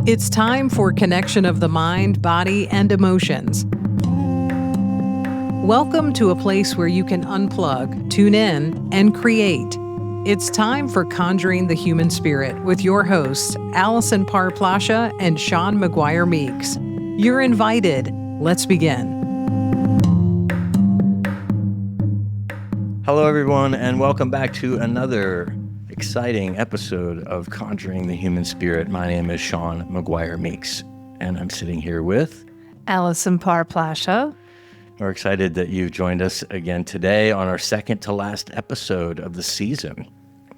It's time for connection of the mind, body, and emotions. Welcome to a place where you can unplug, tune in, and create. It's time for Conjuring the Human Spirit with your hosts, Allison Parplasha and Shawn Meeks. You're invited. Let's begin. Hello, everyone, and welcome back to another exciting episode of Conjuring the Human Spirit. My name is Shawn Meeks, and I'm sitting here with Allison Parplasha. We're excited that you've joined us again today on our second to last episode of the season.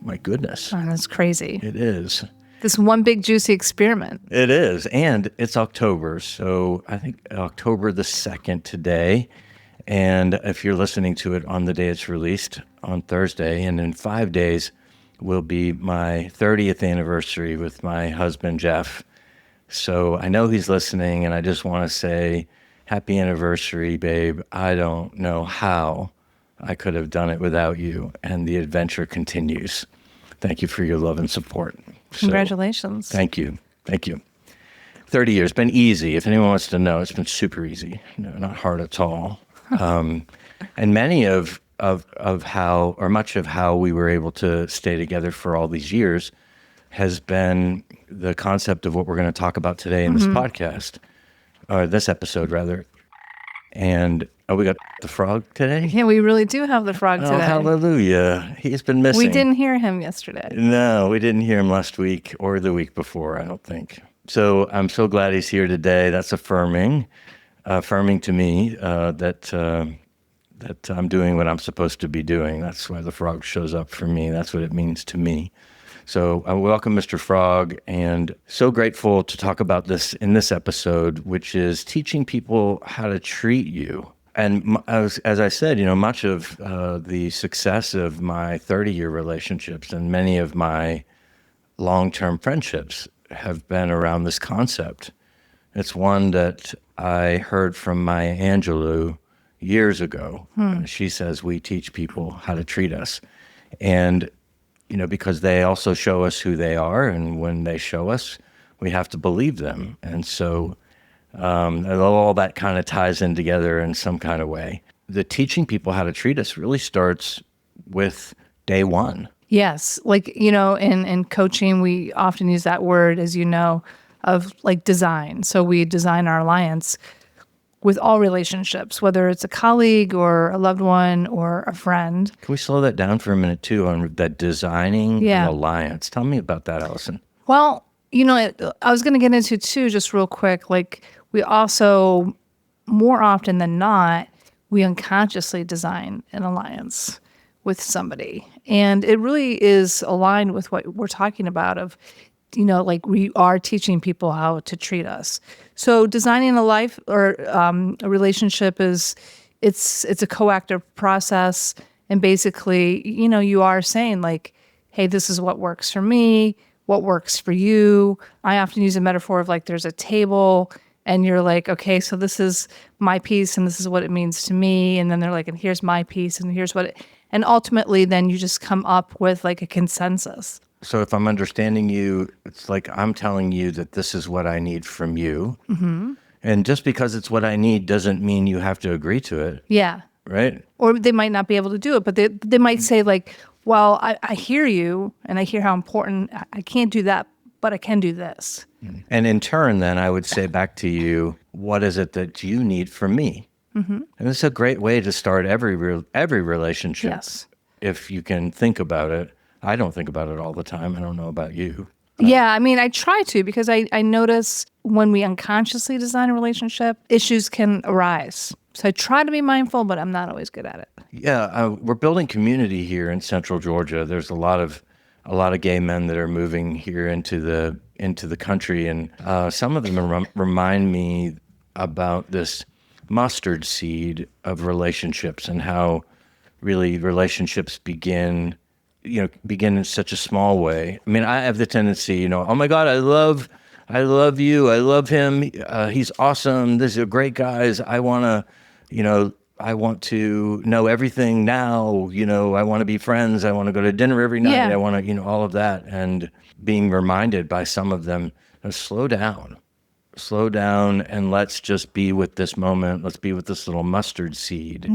My goodness. Oh, that's crazy. It is. This one big juicy experiment. It is, and it's October, so I think October the 2nd today. And if you're listening to it on the day it's released on Thursday, and in 5 days will be my 30th anniversary with my husband, Jeff. So I know he's listening, and I just want to say happy anniversary, babe. I don't know how I could have done it without you, and the adventure continues. Thank you for your love and support. Congratulations. So, thank you. 30 years, been easy. If anyone wants to know, it's been super easy. No, not hard at all. And many of how, or much of how we were able to stay together for all these years has been the concept of what we're going to talk about today in this podcast, or this episode rather. And we got the frog today? Yeah, we really do have the frog today. Oh, hallelujah. He's been missing. We didn't hear him yesterday. No, we didn't hear him last week or the week before, I don't think. So I'm so glad he's here today. That's affirming to me that I'm doing what I'm supposed to be doing. That's why the frog shows up for me. That's what it means to me. So I welcome Mr. Frog, and so grateful to talk about this in this episode, which is teaching people how to treat you. And as I said, much of the success of my 30-year relationships and many of my long-term friendships have been around this concept. It's one that I heard from Maya Angelou years ago. She says we teach people how to treat us. And, because they also show us who they are. And when they show us, we have to believe them. And so all that kind of ties in together in some kind of way. The teaching people how to treat us really starts with day one. Yes. In coaching, we often use that word, as you know, of design. So we design our alliance with all relationships, whether it's a colleague or a loved one or a friend. Can we slow that down for a minute too on that designing an alliance? Tell me about that, Allison. Well, I was going to get into too, just real quick, we also, more often than not, we unconsciously design an alliance with somebody. And it really is aligned with what we're talking about of, we are teaching people how to treat us. So designing a life or a relationship it's a coactive process. And basically, you are saying hey, this is what works for me, what works for you. I often use a metaphor of there's a table and you're okay, so this is my piece and this is what it means to me. And then they're and here's my piece and here's and ultimately then you just come up with a consensus. So if I'm understanding you, it's I'm telling you that this is what I need from you. Mm-hmm. And just because it's what I need doesn't mean you have to agree to it. Yeah. Right? Or they might not be able to do it, but they might say well, I hear you and I hear how important, I can't do that, but I can do this. And in turn, then I would say back to you, what is it that you need from me? Mm-hmm. And it's a great way to start every relationship. Yes. If you can think about it. I don't think about it all the time. I don't know about you. Yeah, I try to because I notice when we unconsciously design a relationship, issues can arise. So I try to be mindful, but I'm not always good at it. Yeah, we're building community here in Central Georgia. There's a lot of gay men that are moving here into the country, and some of them remind me about this mustard seed of relationships and how really relationships begin in such a small way. I have the tendency, oh my God, I love you. I love him. He's awesome. These are great guys. I want to, I want to know everything now. I want to be friends. I want to go to dinner every night. Yeah. I want to, all of that. And being reminded by some of them, slow down, and let's just be with this moment. Let's be with this little mustard seed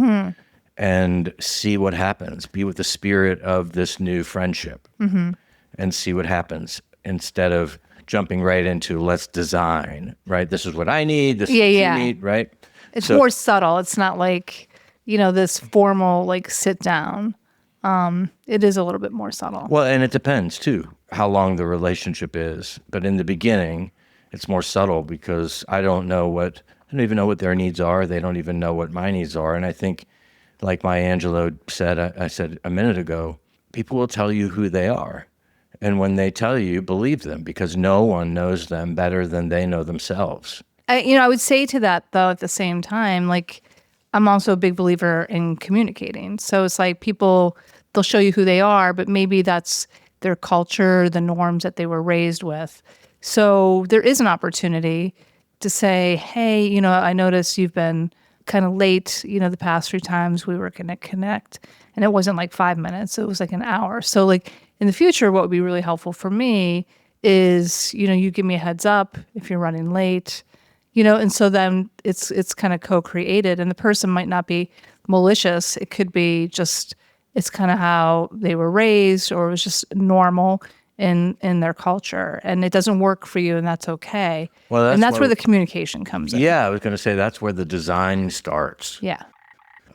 and see what happens. Be with the spirit of this new friendship and see what happens, instead of jumping right into let's design, right? This is what I need. This is what you need, right? It's more subtle. It's not like, this formal, like, sit down. It is a little bit more subtle. Well, and it depends too, how long the relationship is. But in the beginning, it's more subtle because I don't even know what their needs are. They don't even know what my needs are. And I think, like Maya Angelou said, I said a minute ago, people will tell you who they are. And when they tell you, believe them, because no one knows them better than they know themselves. I would say to that, though, at the same time, like, I'm also a big believer in communicating. So it's like they'll show you who they are, but maybe that's their culture, the norms that they were raised with. So there is an opportunity to say, hey, I noticed you've been kind of late, the past 3 times we were going to connect. And it wasn't like 5 minutes, it was like an hour. So like in the future, what would be really helpful for me is, you give me a heads up if you're running late, and so then it's kind of co-created, and the person might not be malicious. It could be just, it's kind of how they were raised, or it was just normal in their culture, and it doesn't work for you, and that's okay. Well, and that's where the communication comes in. Yeah, I was going to say that's where the design starts. Yeah.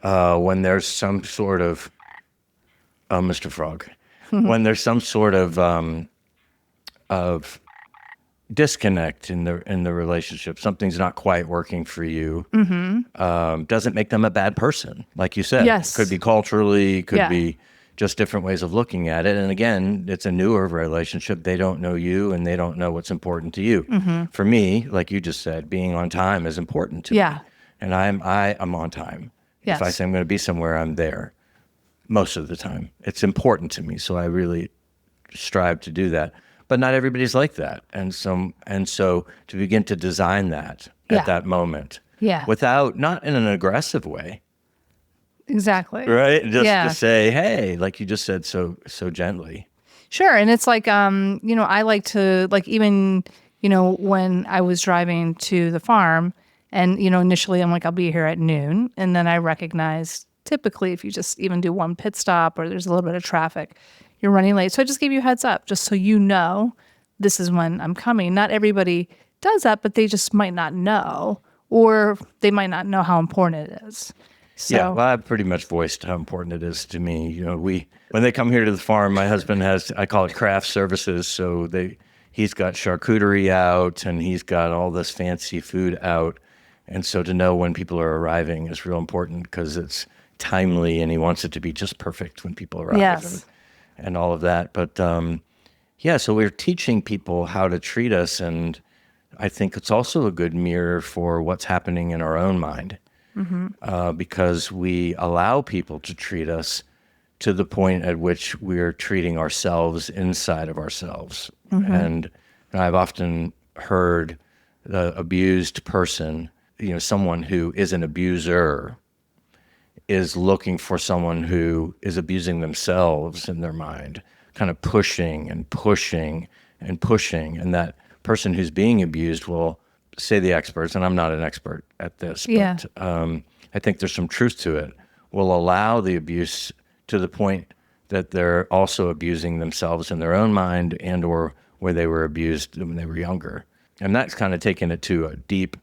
When there's some sort of, Mr. Frog, when there's some sort of disconnect in the relationship, something's not quite working for you, doesn't make them a bad person, like you said. Yes. Could be culturally, could be just different ways of looking at it. And again, it's a newer relationship. They don't know you, and they don't know what's important to you. For me, like you just said, being on time is important to me. And I'm on time. Yes. If I say I'm going to be somewhere, I'm there most of the time. It's important to me, so I really strive to do that. But not everybody's like that. And so to begin to design that at that moment, without, not in an aggressive way. Exactly. Right? Just to say, hey, like you just said so gently. Sure. And it's like, I like to, like, even, when I was driving to the farm and, initially I'm like, I'll be here at noon. And then I recognize typically if you just even do one pit stop or there's a little bit of traffic, you're running late. So I just gave you a heads up just so you know this is when I'm coming. Not everybody does that, but they just might not know, or they might not know how important it is. So, yeah, well, I've pretty much voiced how important it is to me. When they come here to the farm, my husband has, I call it craft services. So he's got charcuterie out, and he's got all this fancy food out. And so to know when people are arriving is real important because it's timely, and he wants it to be just perfect when people arrive. Yes. And all of that. But so we're teaching people how to treat us. And I think it's also a good mirror for what's happening in our own mind. Because we allow people to treat us to the point at which we're treating ourselves inside of ourselves. And I've often heard the abused person, someone who is an abuser, is looking for someone who is abusing themselves in their mind, kind of pushing and pushing and pushing. And that person who's being abused will, say the experts, and I'm not an expert at this, but I think there's some truth to it, will allow the abuse to the point that they're also abusing themselves in their own mind and or where they were abused when they were younger. And that's kind of taking it to a deep,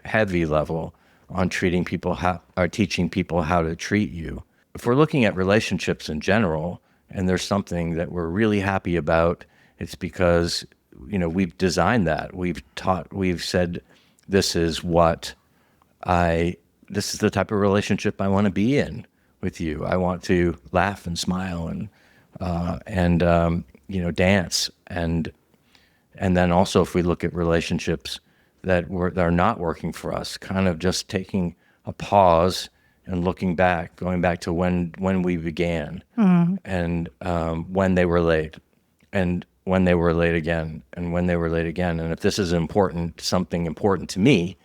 heavy level on teaching people how to treat you. If we're looking at relationships in general, and there's something that we're really happy about, it's because, we've designed that. We've said, this is the type of relationship I want to be in with you. I want to laugh and smile and dance. And then also, if we look at relationships that are not working for us, kind of just taking a pause and looking back, going back to when we began, and when they were late, and when they were late again, and when they were late again. And if this is something important to me,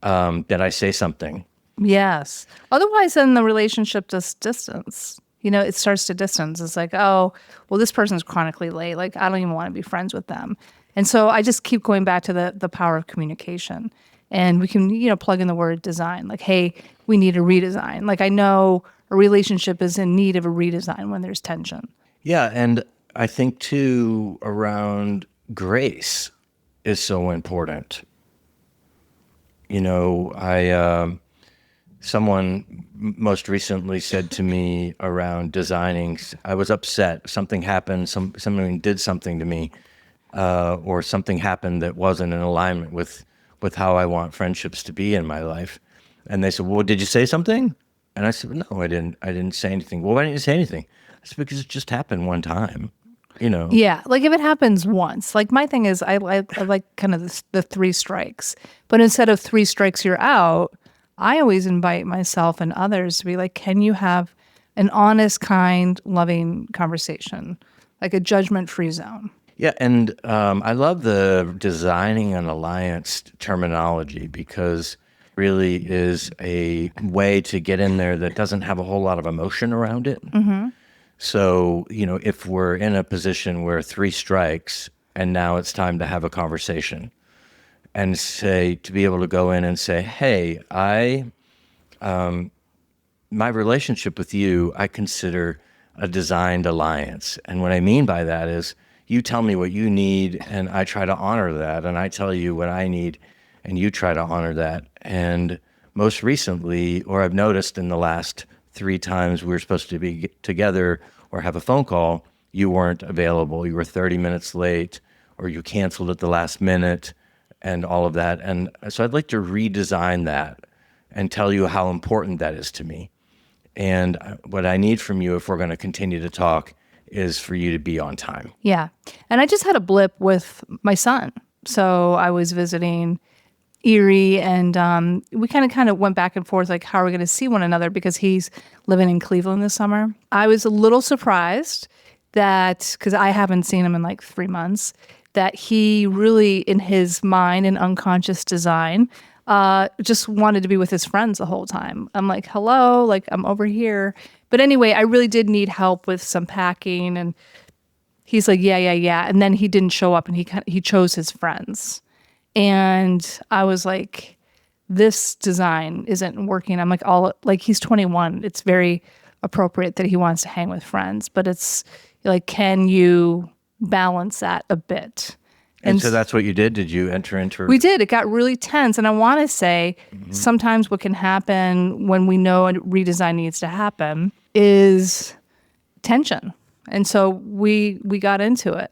that I say something Yes. Otherwise, then the relationship just distance. It starts to distance. It's like, oh, well, this person's chronically late. Like, I don't even want to be friends with them. And so I just keep going back to the power of communication. And we can, plug in the word design. Like, hey, we need a redesign. Like, I know a relationship is in need of a redesign when there's tension. Yeah, and I think too around grace is so important. Someone most recently said to me around designing, I was upset. Something happened, someone did something to me, or something happened that wasn't in alignment with how I want friendships to be in my life. And they said, well, did you say something? And I said, no, I didn't say anything. Well, why didn't you say anything? I said, because it just happened one time. Yeah, like if it happens once, like my thing is I like kind of the three strikes, but instead of three strikes, you're out. I always invite myself and others to be like, can you have an honest, kind, loving conversation, like a judgment-free zone? Yeah, and I love the designing an alliance terminology because really is a way to get in there that doesn't have a whole lot of emotion around it. Mm-hmm. So, if we're in a position where three strikes and now it's time to have a conversation and to be able to go in and say, hey, my relationship with you, I consider a designed alliance. And what I mean by that is you tell me what you need and I try to honor that. And I tell you what I need and you try to honor that. And most recently, or I've noticed in the last 3 times we were supposed to be together or have a phone call, you weren't available. You were 30 minutes late or you canceled at the last minute and all of that. And so I'd like to redesign that and tell you how important that is to me. And what I need from you, if we're going to continue to talk, is for you to be on time. Yeah. And I just had a blip with my son. So I was visiting Erie and we kind of went back and forth, like, how are we going to see one another? Because he's living in Cleveland this summer. I was a little surprised that, because I haven't seen him in like 3 months, that he really, in his mind and unconscious design, just wanted to be with his friends the whole time. I'm like, hello, like I'm over here. But anyway, I really did need help with some packing. And he's like, yeah. And then he didn't show up and he chose his friends. And I was like, this design isn't working. I'm like, he's 21. It's very appropriate that he wants to hang with friends. But it's like, can you balance that a bit? And so that's what you did? Did you enter into... We did. It got really tense. And I want to say sometimes what can happen when we know a redesign needs to happen is tension. And so we got into it.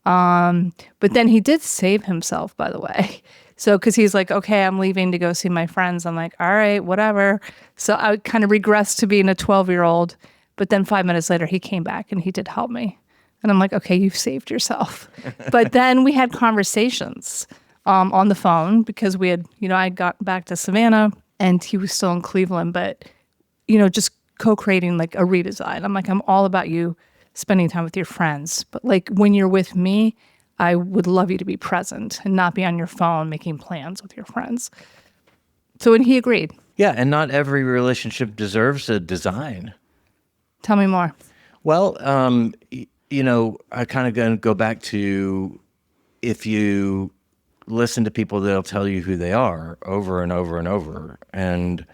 But then he did save himself, by the way. So, because he's like, okay, I'm leaving to go see my friends. I'm like, all right, whatever. So I kind of regressed to being a 12-year-old. But then 5 minutes later, he came back and he did help me. And I'm like, okay, you've saved yourself. But then we had conversations on the phone because we had, I got back to Savannah and he was still in Cleveland, but, just co-creating like a redesign. I'm like, I'm all about you spending time with your friends. But like when you're with me, I would love you to be present and not be on your phone making plans with your friends. So, and he agreed. Yeah, and not every relationship deserves a design. Tell me more. Well, I kind of going to go back to, if you listen to people, they'll tell you who they are over and over and over. And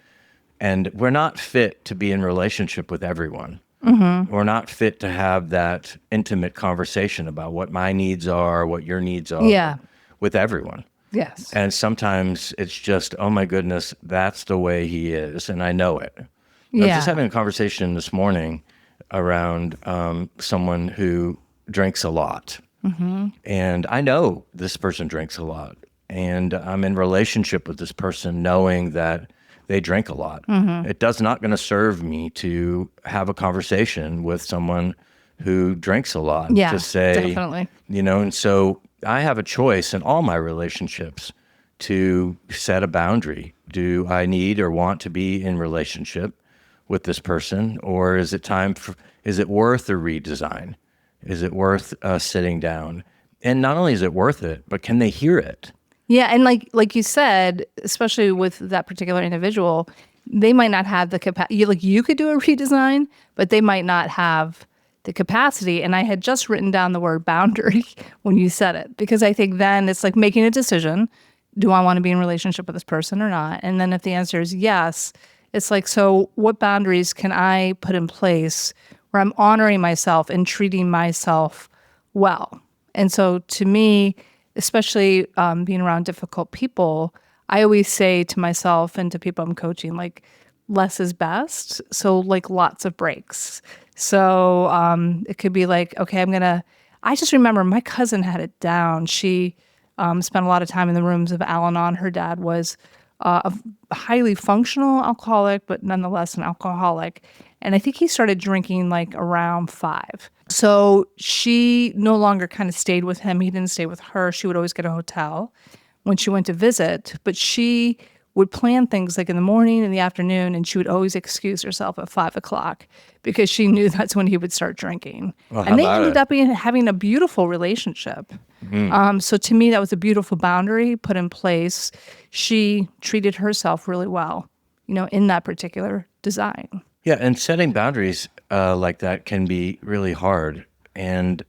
we're not fit to be in relationship with everyone. Mm-hmm. We're not fit to have that intimate conversation about what my needs are, what your needs are with everyone. Yes. And sometimes it's just, oh my goodness, that's the way he is. And I know it. I was just having a conversation this morning around someone who drinks a lot. Mm-hmm. And I know this person drinks a lot. And I'm in relationship with this person knowing that they drink a lot. Mm-hmm. It does not going to serve me to have a conversation with someone who drinks a lot. Yeah, to say, definitely. And so I have a choice in all my relationships to set a boundary. Do I need or want to be in relationship with this person, or is it worth a redesign? Is it worth sitting down? And not only is it worth it, but can they hear it? Yeah, and like you said, especially with that particular individual, they might not have the capacity. Like you could do a redesign, but they might not have the capacity. And I had just written down the word boundary when you said it, because I think then it's like making a decision. Do I want to be in a relationship with this person or not? And then if the answer is yes, it's like, so what boundaries can I put in place where I'm honoring myself and treating myself well? And so to me, especially being around difficult people, I always say to myself and to people I'm coaching, like, less is best. So like lots of breaks. So it could be like, okay, I just remember my cousin had it down. She spent a lot of time in the rooms of Al-Anon. Her dad was a highly functional alcoholic, but nonetheless an alcoholic. And I think he started drinking like around 5. So she no longer kind of stayed with him. He didn't stay with her. She would always get a hotel when she went to visit, but she would plan things like in the morning and the afternoon, and she would always excuse herself at 5 o'clock because she knew that's when he would start drinking. Well, and they ended up having a beautiful relationship. So to me, that was a beautiful boundary put in place. She treated herself really well, in that particular design. Yeah, and setting boundaries like that can be really hard. And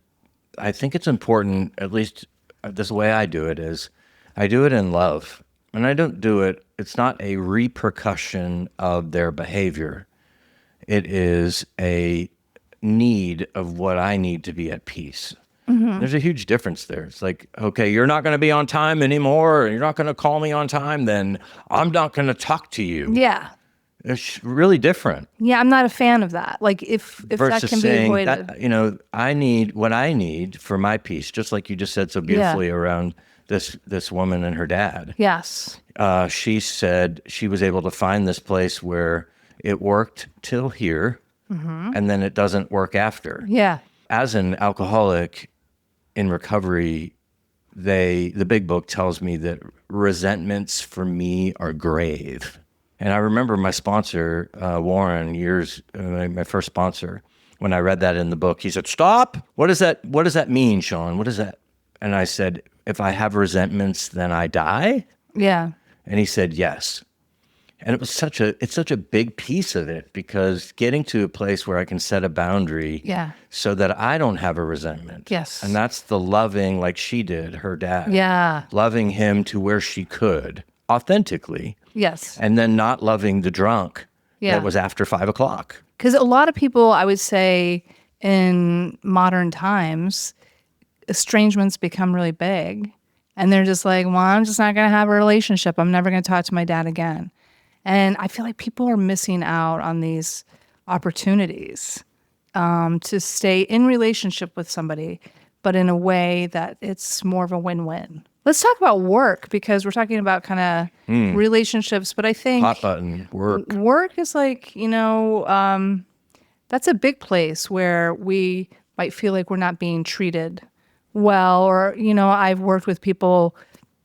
I think it's important, at least this way I do it, is I do it in love. And I don't do it, it's not a repercussion of their behavior. It is a need of what I need to be at peace. There's a huge difference there. It's like, okay, you're not going to be on time anymore, or you're not going to call me on time, then I'm not going to talk to you. Yeah. It's really different. Yeah, I'm not a fan of that. Like if that can be avoided. That, I need what I need for my peace, just like you just said so beautifully around this woman and her dad. Yes. She said she was able to find this place where it worked till here, and then it doesn't work after. Yeah. As an alcoholic in recovery, the big book tells me that resentments for me are grave. And I remember my sponsor, Warren, my first sponsor, when I read that in the book, he said, "Stop! What does that mean, Shawn? What is that?" And I said, "If I have resentments, then I die?" Yeah. And he said, "Yes." And it's such a big piece of it, because getting to a place where I can set a boundary so that I don't have a resentment. Yes. And that's the loving, like she did, her dad. Yeah. Loving him to where she could, authentically. Yes. And then not loving the drunk that was after 5 o'clock. Because a lot of people, I would say, in modern times, estrangements become really big. And they're just like, well, I'm just not going to have a relationship. I'm never going to talk to my dad again. And I feel like people are missing out on these opportunities to stay in relationship with somebody, but in a way that it's more of a win-win. Let's talk about work, because we're talking about kind of relationships, but I think hot button work. Work is like, that's a big place where we might feel like we're not being treated well. Or, I've worked with people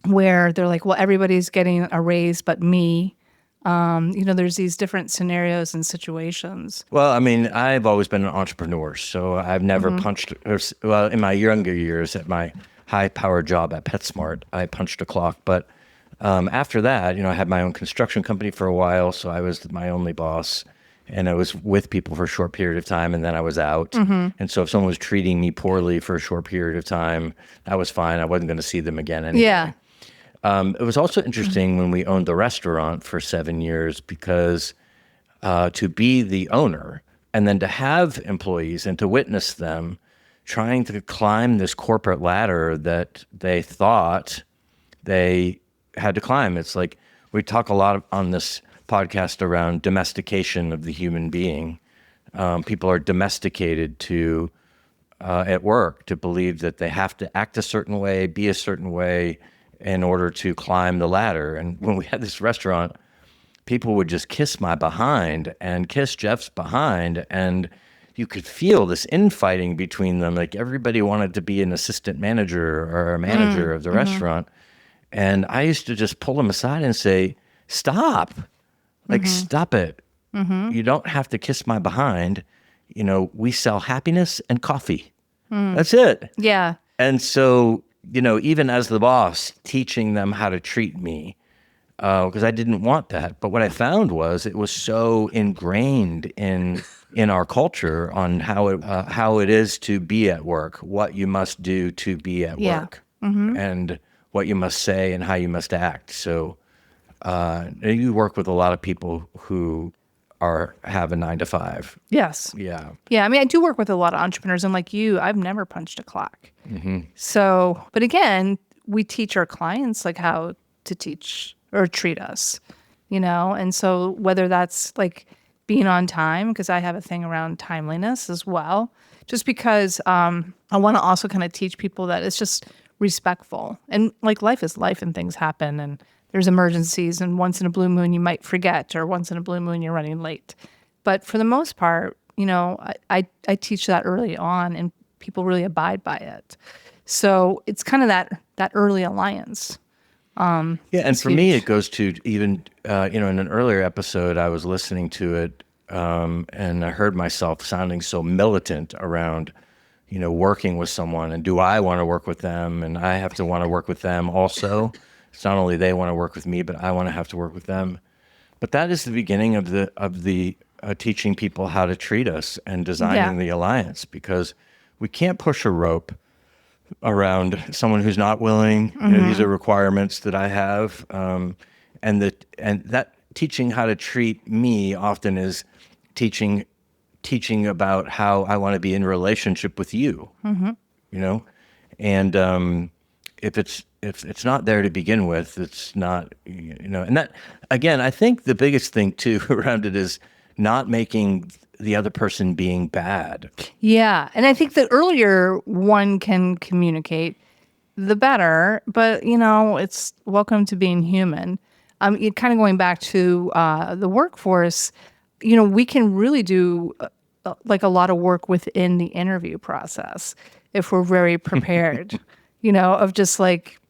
where they're like, well, everybody's getting a raise but me. There's these different scenarios and situations. Well, I mean, I've always been an entrepreneur, so I've never punched, in my younger years at my high-powered job at PetSmart, I punched a clock. But after that, I had my own construction company for a while, so I was my only boss, and I was with people for a short period of time, and then I was out. And so if someone was treating me poorly for a short period of time, that was fine. I wasn't going to see them again anyway. Yeah. It was also interesting when we owned the restaurant for 7 years, because to be the owner and then to have employees and to witness them trying to climb this corporate ladder that they thought they had to climb. It's like we talk a lot on this podcast around domestication of the human being. People are domesticated to at work to believe that they have to act a certain way, be a certain way, in order to climb the ladder. And when we had this restaurant, people would just kiss my behind and kiss Jeff's behind, and you could feel this infighting between them. Like everybody wanted to be an assistant manager or a manager of the restaurant. And I used to just pull them aside and say, "Stop, stop it. You don't have to kiss my behind. We sell happiness and coffee. That's it." Yeah. And so, even as the boss, teaching them how to treat me because I didn't want that. But what I found was it was so ingrained in our culture on how it is to be at work, what you must do to be at Yeah. work, and what you must say and how you must act. So you work with a lot of people who have a 9 to 5. Yes. Yeah. Yeah. I mean, I do work with a lot of entrepreneurs, and like you, I've never punched a clock. So, but again, we teach our clients like how to teach or treat us, and so whether that's like being on time, because I have a thing around timeliness as well, just because I want to also kind of teach people that it's just respectful, and like life is life and things happen, and there's emergencies, and once in a blue moon you might forget, or once in a blue moon you're running late. But for the most part, I teach that early on, and people really abide by it. So it's kind of that early alliance. Yeah, and It's for me, huge. it goes to even, in an earlier episode, I was listening to it, and I heard myself sounding so militant around, working with someone, and do I want to work with them, and I have to want to work with them also. It's not only they want to work with me, but I want to have to work with them. But that is the beginning of the teaching people how to treat us and Yeah. designing the alliance, because we can't push a rope around someone who's not willing. These are requirements that I have, and that teaching how to treat me often is teaching about how I want to be in relationship with you. You know, and if it's not there to begin with, it's not. And that, again, I think the biggest thing too around it is not making the other person being bad. Yeah. And I think the earlier one can communicate, the better. But, it's welcome to being human. It kind of going back to the workforce, we can really do like a lot of work within the interview process if we're very prepared, of just like,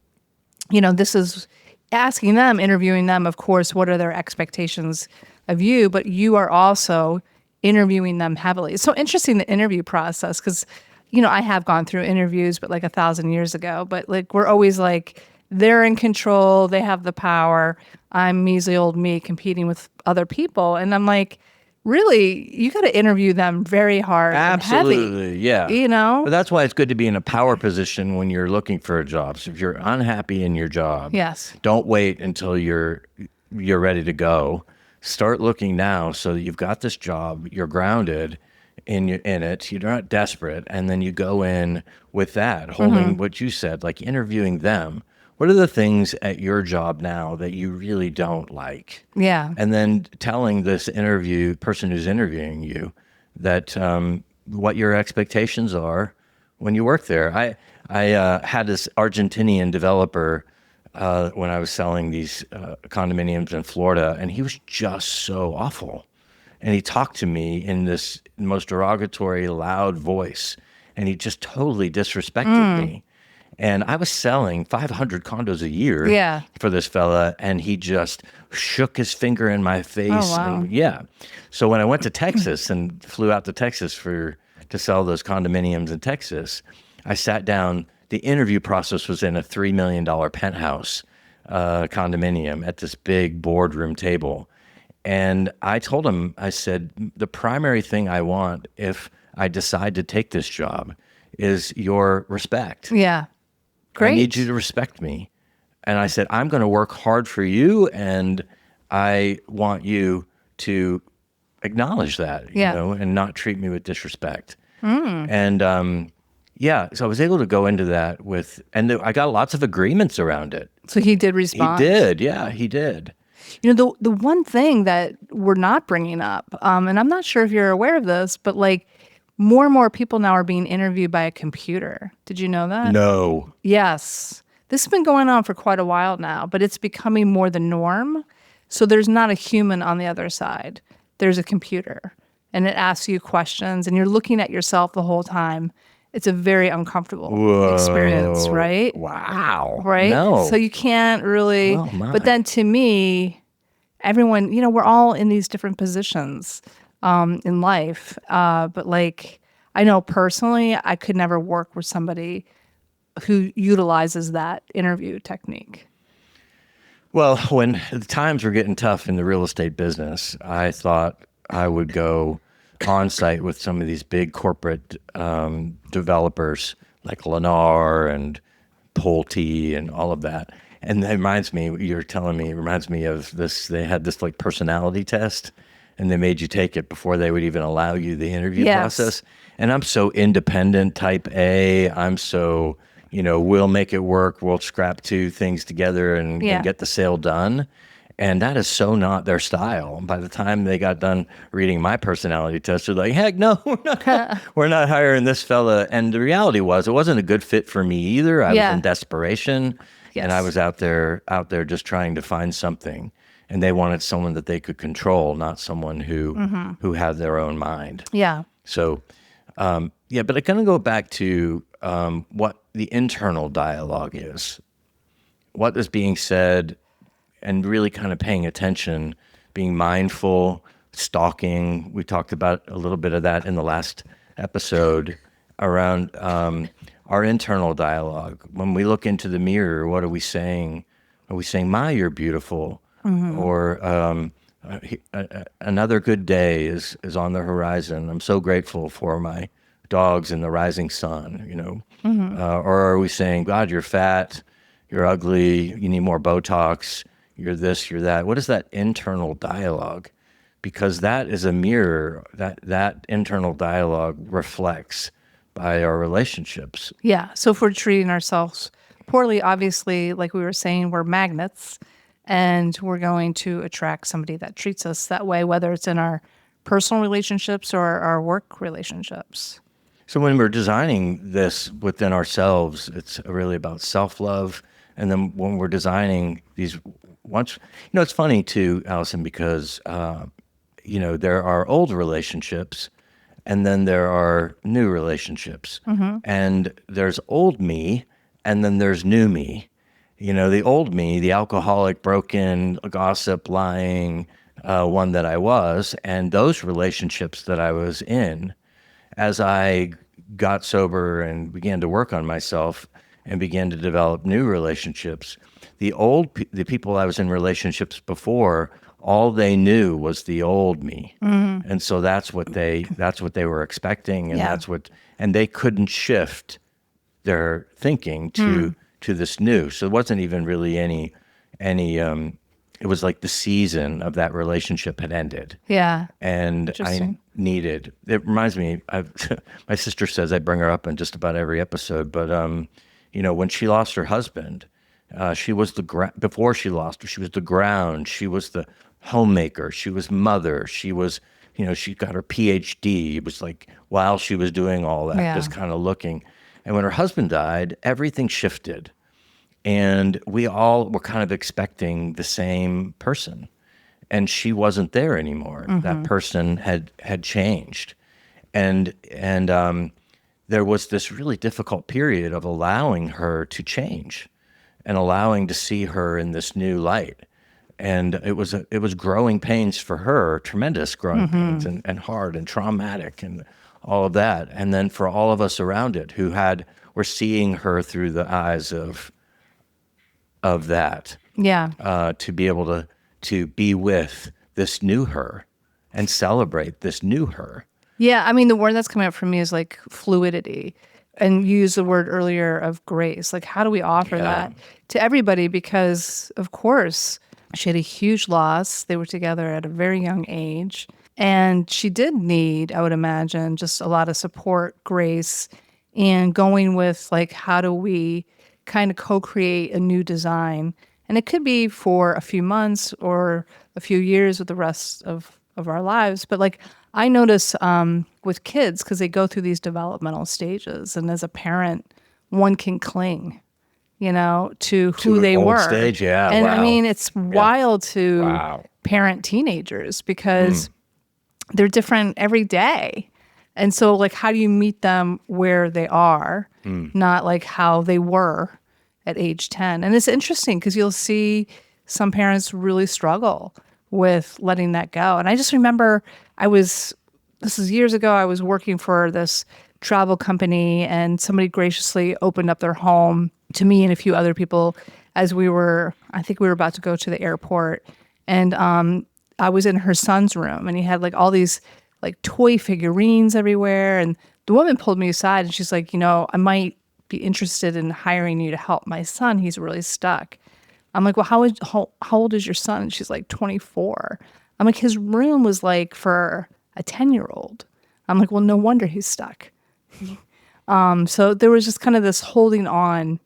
this is asking them, interviewing them, of course, what are their expectations of you, but you are also interviewing them heavily. It's so interesting, the interview process, because, I have gone through interviews, but like 1,000 years ago, but like, we're always like, they're in control, they have the power. I'm measly old me competing with other people. And I'm like, really, you got to interview them very hard and heavy, Absolutely, yeah. But that's why it's good to be in a power position when you're looking for a job. So if you're unhappy in your job, Yes. don't wait until you're ready to go. Start looking now so that you've got this job, you're grounded in it, you're not desperate, and then you go in with that, holding what you said, like interviewing them. What are the things at your job now that you really don't like? Yeah. And then telling this person who's interviewing you that what your expectations are when you work there. I had this Argentinian developer when I was selling these condominiums in Florida, and he was just so awful. And he talked to me in this most derogatory, loud voice, and he just totally disrespected me. And I was selling 500 condos a year Yeah. for this fella, and he just shook his finger in my face. Oh, wow. And yeah. So when I went to Texas and flew out to Texas to sell those condominiums in Texas, I sat down. The interview process was in a $3 million penthouse condominium at this big boardroom table. And I told him, I said, the primary thing I want if I decide to take this job is your respect. Yeah. Great. I need you to respect me. And I said, I'm going to work hard for you, and I want you to acknowledge that, Yeah. and not treat me with disrespect. And yeah, so I was able to go into that I got lots of agreements around it. So he did He respond. did, yeah, he did. The one thing that we're not bringing up, and I'm not sure if you're aware of this, but like more and more people now are being interviewed by a computer. Did you know that? No. Yes. This has been going on for quite a while now, but it's becoming more the norm. So there's not a human on the other side. There's a computer, and it asks you questions, and you're looking at yourself the whole time. It's a very uncomfortable experience, right? Wow. Right? No. So you can't really, Oh, my. but then to me, everyone, we're all in these different positions in life. But like, I know personally, I could never work with somebody who utilizes that interview technique. Well, when the times were getting tough in the real estate business, I thought I would go on site with some of these big corporate developers like Lennar and Pulte and all of that. And that reminds me, you're telling me, it reminds me of this. They had this like personality test and they made you take it before they would even allow you the interview Yes. process. And I'm so independent, type A. I'm so, we'll make it work. We'll scrap two things together and Yeah. get the sale done. And that is so not their style. By the time they got done reading my personality test, they're like, heck no, we're not hiring this fella. And the reality was it wasn't a good fit for me either. I was in desperation. Yes. And I was out there just trying to find something. And they wanted someone that they could control, not someone who had their own mind. Yeah. So, but I kind of go back to what the internal dialogue is. What is being said, and really kind of paying attention, being mindful, stalking. We talked about a little bit of that in the last episode around our internal dialogue. When we look into the mirror, what are we saying? Are we saying, "Ma, you're beautiful," or "Another good day is on the horizon. I'm so grateful for my dogs and the rising sun." Or are we saying, "God, you're fat, you're ugly, you need more Botox, you're this, you're that"? What is that internal dialogue? Because that is a mirror, that internal dialogue reflects by our relationships. Yeah. So if we're treating ourselves poorly, obviously, like we were saying, we're magnets and we're going to attract somebody that treats us that way, whether it's in our personal relationships or our work relationships. So when we're designing this within ourselves, it's really about self-love. And then when we're designing these, it's funny too, Allison, because, there are old relationships and then there are new relationships. And there's old me and then there's new me. The old me, the alcoholic, broken, gossip, lying one that I was, and those relationships that I was in, as I got sober and began to work on myself and began to develop new relationships, the people I was in relationships before, all they knew was the old me. And so that's what they were expecting, and and they couldn't shift their thinking to this new. So it wasn't even really any it was like the season of that relationship had ended. Yeah. And it reminds me, my sister says I bring her up in just about every episode, but when she lost her husband, she was before she lost her, she was the ground, she was the homemaker, she was mother, she was, she got her PhD. It was like while she was doing all that, just kind of looking. And when her husband died, everything shifted. And we all were kind of expecting the same person. And she wasn't there anymore. That person had changed. And there was this really difficult period of allowing her to change and allowing to see her in this new light. And it was growing pains for her, tremendous growing pains and hard and traumatic and all of that. And then for all of us around it who were seeing her through the eyes of that. Yeah. To be able to be with this new her and celebrate this new her. Yeah. I mean, the word that's coming up for me is like fluidity. And you used the word earlier of grace. Like, how do we offer that to everybody? Because, of course, she had a huge loss. They were together at a very young age. And she did need, I would imagine, just a lot of support, grace, and going with, like, how do we kind of co-create a new design? And it could be for a few months or a few years with the rest of our lives. But like I notice with kids, because they go through these developmental stages, and as a parent, one can cling, to who they old were. Stage, yeah. And wow. I mean, it's wild to parent teenagers because they're different every day. And so like, how do you meet them where they are, not like how they were at age 10? And it's interesting because you'll see some parents really struggle with letting that go. And I just remember this is years ago, I was working for this travel company and somebody graciously opened up their home to me and a few other people as I think we were about to go to the airport, and I was in her son's room, and he had like all these like toy figurines everywhere. And the woman pulled me aside and she's like, I might be interested in hiring you to help my son. He's really stuck. I'm like, well, how old is your son? And she's like 24. I'm like, his room was like for a 10-year-old. I'm like, well, no wonder he's stuck. So there was just kind of this holding on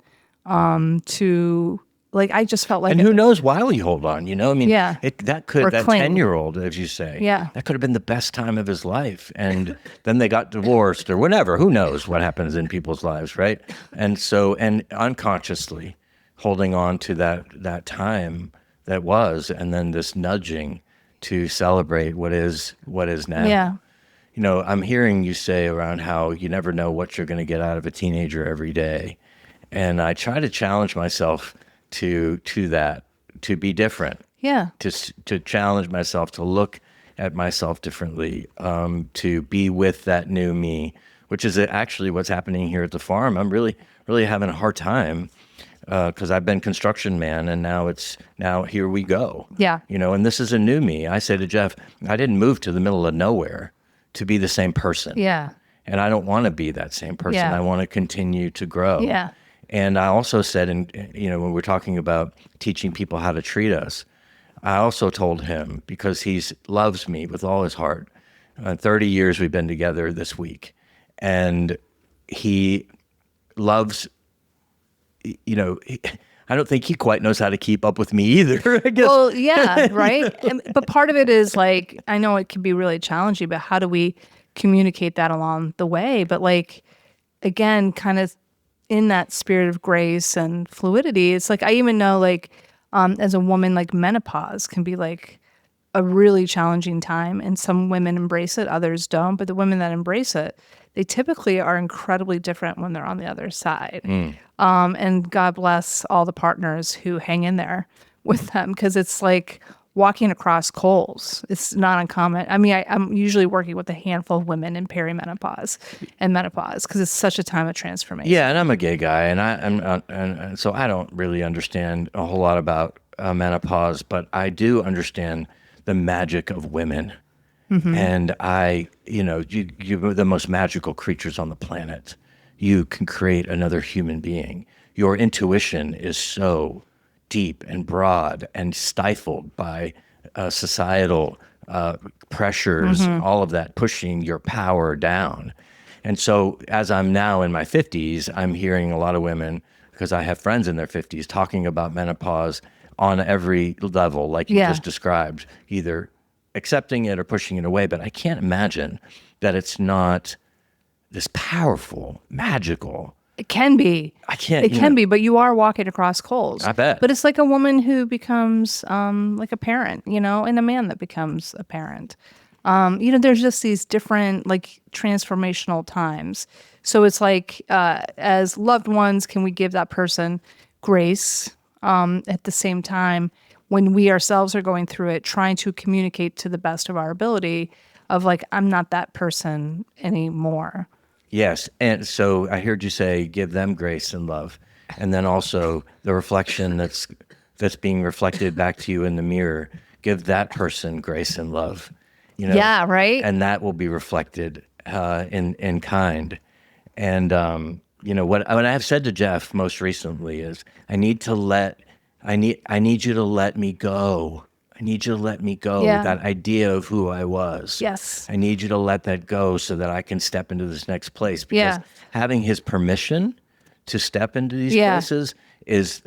to, like, I just felt like, and who knows why we hold on, I mean, yeah, that or 10-year-old, as you say, yeah, that could have been the best time of his life. And then they got divorced or whatever, who knows what happens in people's lives. Right. And so, and unconsciously holding on to that time that was, and then this nudging to celebrate what is now. yeah, I'm hearing you say around how you never know what you're going to get out of a teenager every day. And I try to challenge myself to that, to be different. yeah, To challenge myself, to look at myself differently, to be with that new me, which is actually what's happening here at the farm. I'm really, really having a hard time because I've been construction man, and now here we go. yeah, And this is a new me. I say to Jeff, I didn't move to the middle of nowhere to be the same person. yeah, And I don't want to be that same person. Yeah. I want to continue to grow. yeah, And I also said, when we're talking about teaching people how to treat us, I also told him, because he loves me with all his heart. 30 years we've been together this week. And he loves, I don't think he quite knows how to keep up with me either, I guess. Well, yeah, right. But part of it is like, I know it can be really challenging, but how do we communicate that along the way? But like, again, kind of in that spirit of grace and fluidity, it's like, I even know like, as a woman, like menopause can be like a really challenging time, and some women embrace it, others don't. But the women that embrace it, they typically are incredibly different when they're on the other side. And God bless all the partners who hang in there with them, because it's like walking across coals. It's not uncommon. I mean, I'm usually working with a handful of women in perimenopause and menopause because it's such a time of transformation. Yeah, and I'm a gay guy, and so I don't really understand a whole lot about menopause, but I do understand the magic of women. And you're the most magical creatures on the planet. You can create another human being. Your intuition is so deep and broad and stifled by societal pressures, all of that pushing your power down. And so as I'm now in my 50s, I'm hearing a lot of women, because I have friends in their 50s, talking about menopause on every level, like you just described, either accepting it or pushing it away. But I can't imagine that it's not this powerful, magical. It can be. I can't. It can be, but you are walking across coals. I bet. But it's like a woman who becomes like a parent, and a man that becomes a parent. There's just these different like transformational times. So it's like as loved ones, can we give that person grace at the same time when we ourselves are going through it, trying to communicate to the best of our ability of like, I'm not that person anymore. Yes. And so I heard you say, give them grace and love. And then also the reflection that's being reflected back to you in the mirror, give that person grace and love. Yeah, right. And that will be reflected in kind. And what I've said to Jeff most recently is, I need you to let me go. I need you to let me go. Yeah. That idea of who I was. Yes. I need you to let that go so that I can step into this next place. Because having his permission to step into these places is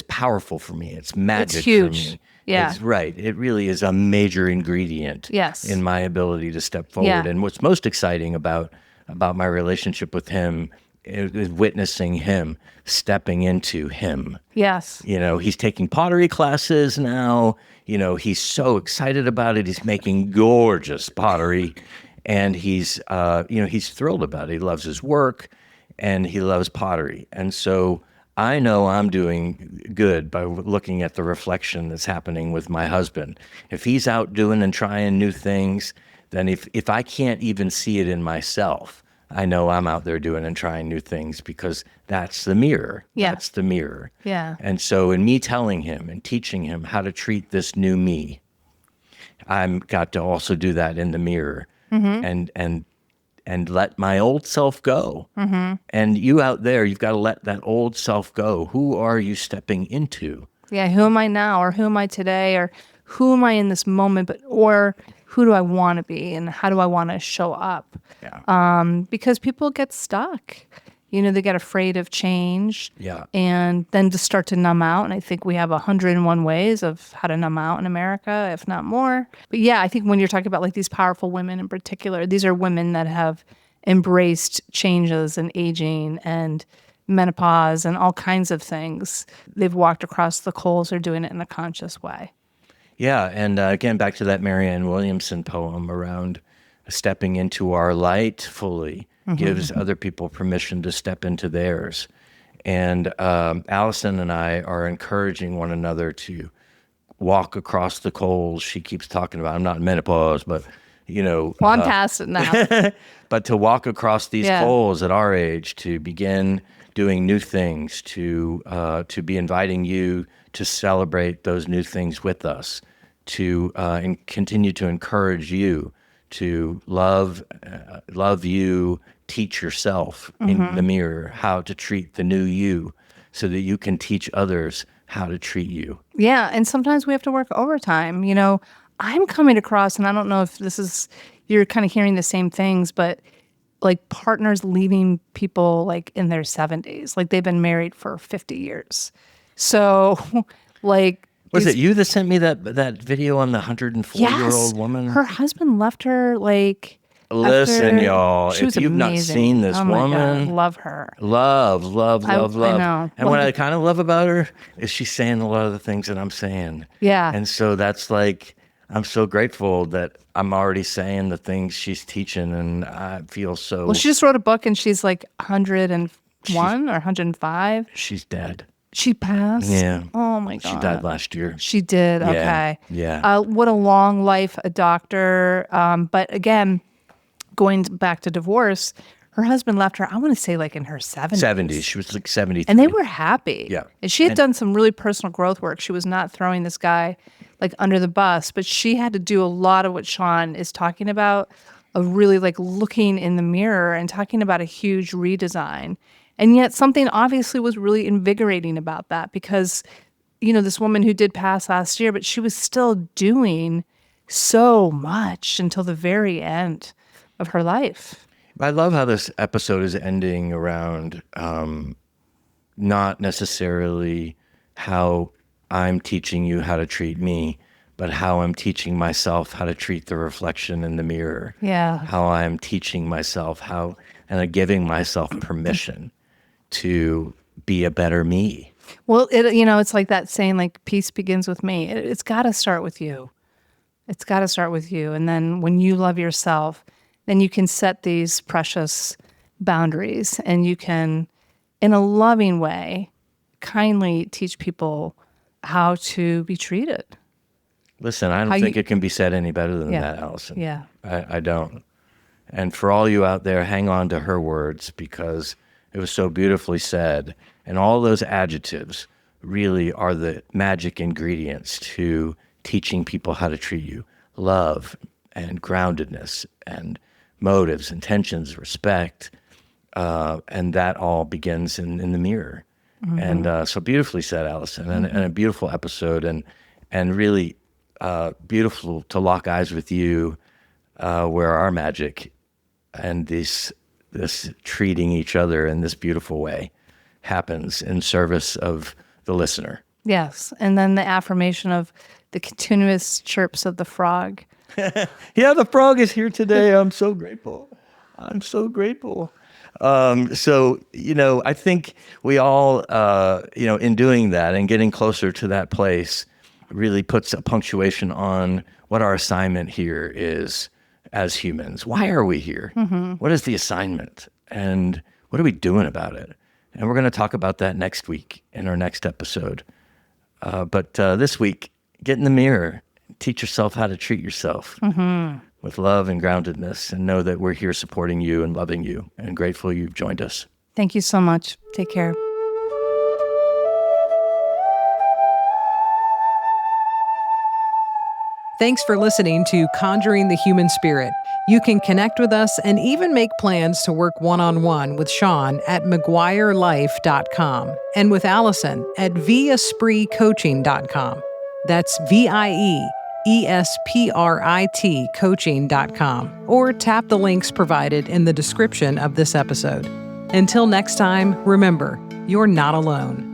powerful for me. It's magic. It's huge. For me. Yeah. It's right. It really is a major ingredient in my ability to step forward. Yeah. And what's most exciting about my relationship with him is witnessing him stepping into him. Yes. He's taking pottery classes now. He's so excited about it. He's making gorgeous pottery, and he's thrilled about it. He loves his work, and he loves pottery. And so I know I'm doing good by looking at the reflection that's happening with my husband. If he's out doing and trying new things, then if I can't even see it in myself, I know I'm out there doing and trying new things, because that's the mirror. Yeah. That's the mirror. Yeah. And so in me telling him and teaching him how to treat this new me, I'm got to also do that in the mirror, and let my old self go. And you out there, you've got to let that old self go. Who are you stepping into? Yeah, who am I now, or who am I today, or who am I in this moment, or who do I want to be, and how do I want to show up? Yeah. Because people get stuck. They get afraid of change. Yeah. And then to start to numb out. And I think we have 101 ways of how to numb out in America, if not more. But yeah, I think when you're talking about like these powerful women in particular, these are women that have embraced changes and aging and menopause and all kinds of things. They've walked across the coals. They're doing it in a conscious way. Yeah. And again, back to that Marianne Williamson poem around stepping into our light fully gives other people permission to step into theirs. And Allison and I are encouraging one another to walk across the coals. She keeps talking about, I'm not in menopause, but, Well, I'm past it now. but to walk across these Yeah. coals at our age, to begin doing new things, to be inviting you to celebrate those new things with us, to and continue to encourage you to love you, teach yourself in the mirror how to treat the new you, so that you can teach others how to treat you. Yeah, and sometimes we have to work overtime. I'm coming across, and I don't know if you're kind of hearing the same things, but like partners leaving people like in their 70s, like they've been married for 50 years. So like, Was it you that sent me that video on the 104-year-old yes, woman? her husband left her like. Listen, after- y'all, she was if you've not amazing. seen this Oh my woman, God, love her. love. I know. And what I kind of love about her is she's saying a lot of the things that I'm saying. Yeah. And so that's like, I'm so grateful that I'm already saying the things she's teaching, and I feel so. Well, she just wrote a book, and she's like 101 or 105. She's dead. She passed? Yeah. Oh my God. She died last year. She did. Yeah, Okay. yeah. What a long life, a doctor. But again, going back to divorce, her husband left her, I want to say like in her 70s. 70s. She was like 73. And they were happy. Yeah. And she had done some really personal growth work. She was not throwing this guy like under the bus, but she had to do a lot of what Shawn is talking about, of really like looking in the mirror and talking about a huge redesign. And yet something obviously was really invigorating about that, because, this woman who did pass last year, but she was still doing so much until the very end of her life. I love how this episode is ending around not necessarily how I'm teaching you how to treat me, but how I'm teaching myself how to treat the reflection in the mirror. Yeah. How I'm teaching myself and giving myself permission to be a better me. Well, it's like that saying, like, peace begins with me. It's got to start with you. It's got to start with you. And then when you love yourself, then you can set these precious boundaries, and you can, in a loving way, kindly teach people how to be treated. Listen, I don't think it can be said any better than that, Allison. Yeah. I don't. And for all you out there, hang on to her words, because it was so beautifully said. And all those adjectives really are the magic ingredients to teaching people how to treat you. Love and groundedness and motives, intentions, respect. And that all begins in the mirror. And so beautifully said, Allison, and a beautiful episode, and really beautiful to lock eyes with you, where our magic and this treating each other in this beautiful way happens in service of the listener. Yes. And then the affirmation of the continuous chirps of the frog. Yeah, the frog is here today. I'm so grateful. I'm so grateful. So, I think we all, in doing that and getting closer to that place, really puts a punctuation on what our assignment here is as humans. Why are we here? What is the assignment? And what are we doing about it? And we're going to talk about that next week in our next episode. But this week, get in the mirror, teach yourself how to treat yourself. with love and groundedness, and know that we're here supporting you and loving you and grateful you've joined us. Thank you so much. Take care. Thanks for listening to Conjuring the Human Spirit. You can connect with us and even make plans to work one-on-one with Shawn at McGuireLife.com and with Allison at viespritcoaching.com. That's VIEESPRIT coaching.com, or tap the links provided in the description of this episode. Until next time, remember, you're not alone.